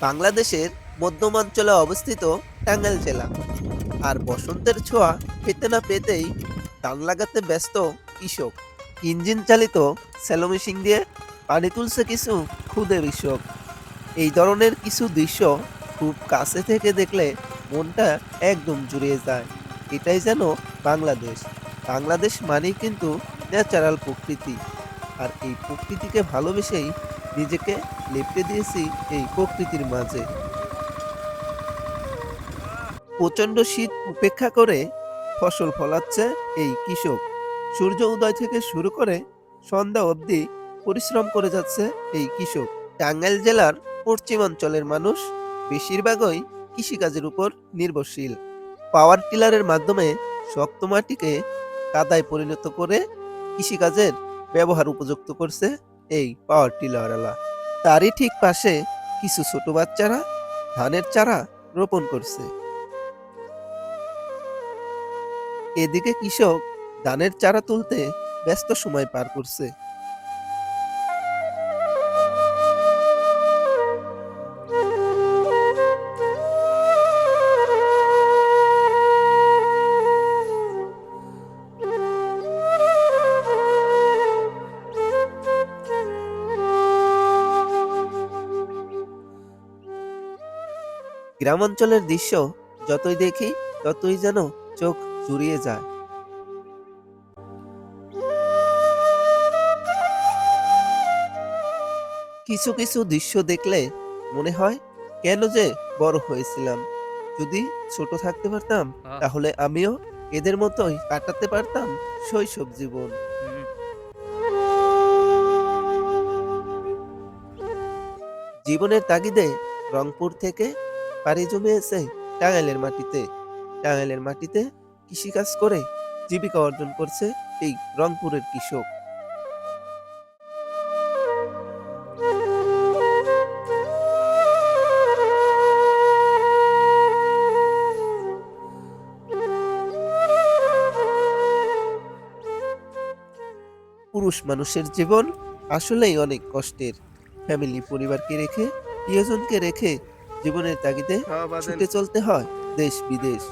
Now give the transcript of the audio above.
বাংলাদেশের মধ্যমাঞ্চলে অবস্থিত টাঙ্গাইল জেলা। আর বসন্তের ছোঁয়া পেতে না পেতেই ধান লাগাতে ব্যস্ত কৃষক। ইঞ্জিন চালিত স্যালো মেশিন দিয়ে পানি তুলছে কিছু ক্ষুদে কৃষক। এই ধরনের কিছু দৃশ্য খুব কাছে থেকে দেখলে মনটা একদম জুড়িয়ে যায়। এটাই যেন বাংলাদেশ। বাংলাদেশ মানেই কিন্তু ন্যাচারাল প্রকৃতি। আর এই প্রকৃতিকে ভালোবেসেই নিজেকে লেপ্টে দিয়েছি এই প্রকৃতির মাঝে। প্রচণ্ড শীত উপেক্ষা করে ফসল ফলাচ্ছে এই কৃষক। সূর্য উদয় থেকে শুরু করে সন্ধ্যা অবধি পরিশ্রম করে যাচ্ছে এই কৃষক। টাঙ্গাইল জেলার পশ্চিমাঞ্চলের মানুষ বেশিরভাগই কৃষিকাজের উপর নির্ভরশীল। পাওয়ার টিলারের মাধ্যমে শক্ত মাটিকে কাদায় পরিণত করে কৃষিকাজের ব্যবহার উপযুক্ত করছে এই পাওয়ার টিলারওয়ালা। তারই ঠিক পাশে কিছু ছোট বাচ্চারা ধানের চারা রোপণ করছে। এদিকে কৃষক ধানের চারা তুলতে ব্যস্ত সময় পার করছে। গ্রামাঞ্চলের দৃশ্য যতই দেখি ততই যেন চোখ জুড়িয়ে যায়। কিছু কিছু দৃশ্য দেখলে মনে হয় কেন যে বড় হয়েছিলাম। যদি ছোট থাকতে পারতাম আহ তাহলে আমিও এদের মতোই কাটাতে পারতাম শৈশব জীবন। হুম। জীবনের তাগিদে রংপুর থেকে পাড়ি জমিয়েছে টাঙ্গাইলের মাটিতে। টাঙ্গাইলের মাটিতে কৃষিকাজ করে জীবিকা অর্জন করছে এই রংপুরের কৃষক। পুরুষ মানুষের জীবন আসলেই অনেক কষ্টের। ফ্যামিলি পরিবারকে রেখে প্রিয়জনকে রেখে জীবনের তাগিদে বাদেন। ছুটে চলতে হয় দেশ বিদেশ।